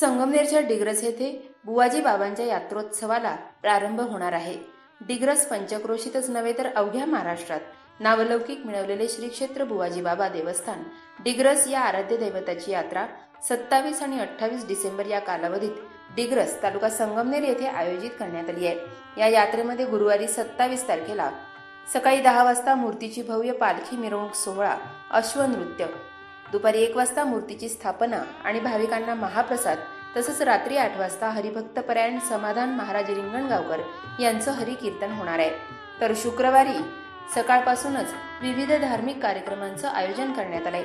संगमनेरच्या डिग्रस येथे बुवाजी बाबांच्या यात्रोत्सवाला प्रारंभ होणार आहे। डिग्रस पंचक्रोशीतच नव्हे तर अवघ्या महाराष्ट्रात नावलौकिक मिळवलेले श्री क्षेत्र बुवाजी बाबा देवस्थान डिग्रस या आराध्य दैवताची यात्रा 27 आणि 28 डिसेंबर या कालावधीत डिग्रस तालुका संगमनेर येथे आयोजित करण्यात आली आहे। या यात्रेमध्ये गुरुवारी 27 तारखेला सकाळी 10 वाजता मूर्तीची भव्य पालखी मिरवणूक सोहळा, अश्वनृत्य, दुपारी 1 वाजता मूर्तीची स्थापना आणि भाविकांना महाप्रसाद, तसंच रात्री 8 वाजता हरिभक्तपरायण समाधान महाराज रिंगणगावकर यांचं हरिकीर्तन होणार आहे। तर शुक्रवारी सकाळपासूनच विविध धार्मिक कार्यक्रमांचं आयोजन करण्यात आलंय।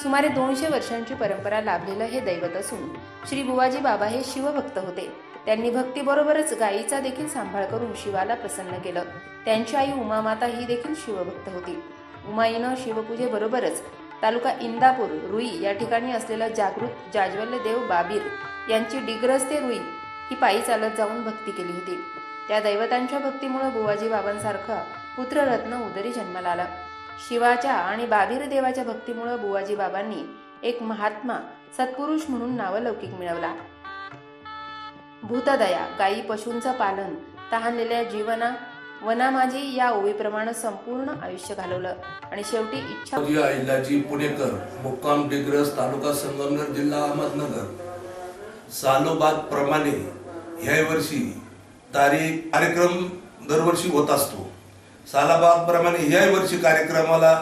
सुमारे 200 वर्षांची परंपरा लाभलेलं हे दैवत असून श्री बुवाजी बाबा हे शिवभक्त होते। त्यांनी भक्तीबरोबरच गायीचा देखील सांभाळ करून शिवाला प्रसन्न केलं। त्यांची आई उमामाता ही देखील शिवभक्त होती। उमाईनं शिवपूजेबरोबरच तालुका इंदापूर रुई या ठिकाणी असलेला जागृत जाज्वल्य देव बाबीर यांची डिग्रस ते रुई ही पायी चालत जाऊन भक्ती केली होती। त्या दैवतांच्या भक्तीमुळे बुवाजी बाबांसारखा पुत्ररत्न उदरी जन्माला आला। शिवाच्या आणि बाबीर देवाच्या भक्तीमुळे बुवाजी बाबांनी एक महात्मा सत्पुरुष म्हणून नावलौकिक मिळवला। भूतदया, गायी पशूंचं पालन, तहानलेल्या जीवना वना माझी या ओवीप्रमाणे संपूर्ण आयुष्य घालवलं आणि शेवटी इच्छा अहिल्याजी पुणेकर, मुक्काम डिग्रस, तालुका संगमनेर, जिल्हा अहमदनगर। सालोबाद प्रमाणे ह्या वर्षी कार्यक्रम दरवर्षी होत असतो। सालाबाद प्रमाणे ह्या वर्षी कार्यक्रमाला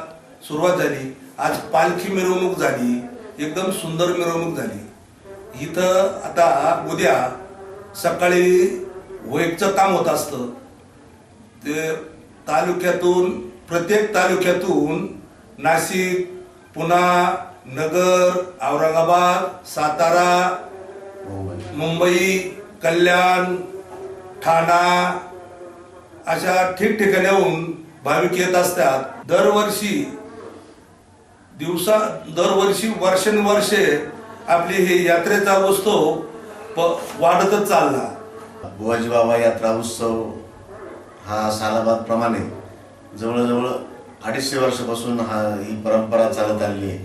सुरुवात झाली। आज पालखी मिरवणूक झाली, एकदम सुंदर मिरवणूक झाली। इथं आता उद्या सकाळी वैकचं काम होत असतं। ते तालुक्यातून, प्रत्येक तालुक्यातून नाशिक, पुणा, नगर, औरंगाबाद, सातारा, मुंबई, कल्याण, ठाणा अशा ठिकठिकाण्याहून भाविक येत असतात। दरवर्षी वर्षानुवर्षे आपली हे यात्रेचा उत्सव वाढतच चालला। बुवाजी बाबा यात्रा उत्सव हा सालाबाद प्रमाणे जवळजवळ 250 वर्षापासून ही परंपरा चालत आलेली आहे।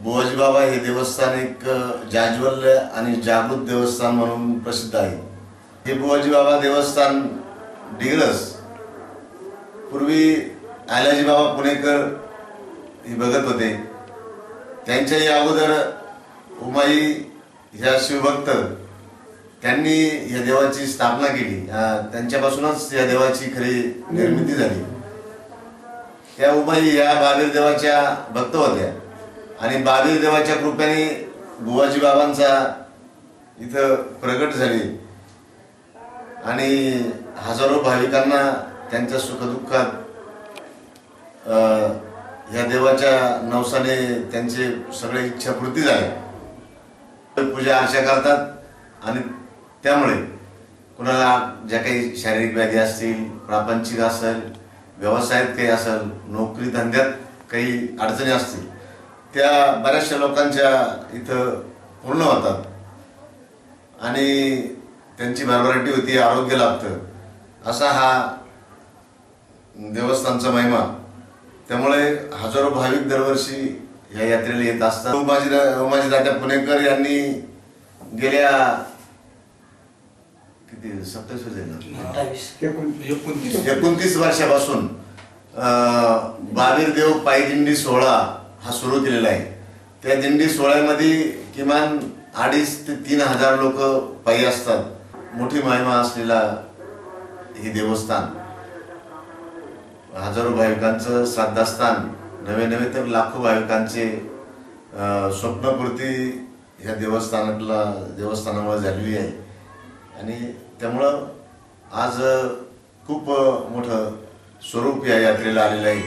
बुवाजी बाबा हे देवस्थान एक जाज्वल्य आणि जागृत देवस्थान म्हणून प्रसिद्ध आहे। हे बुवाजी बाबा देवस्थान डिग्रस पूर्वी अहिल्याजी बाबा पुणेकर हे बघत होते। त्यांच्याही अगोदर उमाई ह्या शिवभक्त त्यांनी या देवाची स्थापना केली। त्यांच्यापासूनच या देवाची खरी निर्मिती झाली। त्या उमाई या बाबीर देवाच्या भक्त होत्या आणि बाबीर देवाच्या कृपेने बुवाजी बाबांचा इथं प्रगट झाली। आणि हजारो भाविकांना त्यांच्या सुखदुःखात या देवाच्या नवसाने त्यांचे सगळे इच्छापूर्ती झाले. पूजा अर्चा करतात आणि त्यामुळे कुणाला ज्या काही शारीरिक व्याधी असतील, प्रापंचिक असेल, व्यवसायात काही असेल, नोकरी धंद्यात काही अडचणी असतील, त्या बऱ्याचशा लोकांच्या इथं पूर्ण होतात आणि त्यांची भरभराटी होती, आरोग्य लाभतं. असा हा देवस्थानचा महिमा. त्यामुळे हजारो भाविक दरवर्षी या यात्रेला येत असतात. उमाजी दादा पुणेकर यांनी गेल्या 29 वर्षापासून बावीर देव पायी दिंडी सोहळा हा सुरू केलेला आहे. त्या दिंडी सोहळ्यामध्ये किमान 2,500 ते 3,000 लोक पायी असतात. मोठी महिमा असलेला हे देवस्थान, हजारो भाविकांचं श्रद्धास्थान, नवे तर लाखो भाविकांचे स्वप्नपूर्ती ह्या देवस्थानामुळे झालेली आहे. आणि त्यामुळं आज खूप मोठं स्वरूप या यात्रेला आलेलं आहे.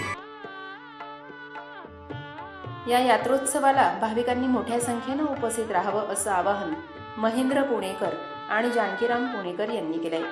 या यात्रोत्सवाला भाविकांनी मोठ्या संख्येनं उपस्थित राहावं असं आवाहन महेंद्र पुणेकर आणि जानकीराम पुणेकर यांनी केलंय.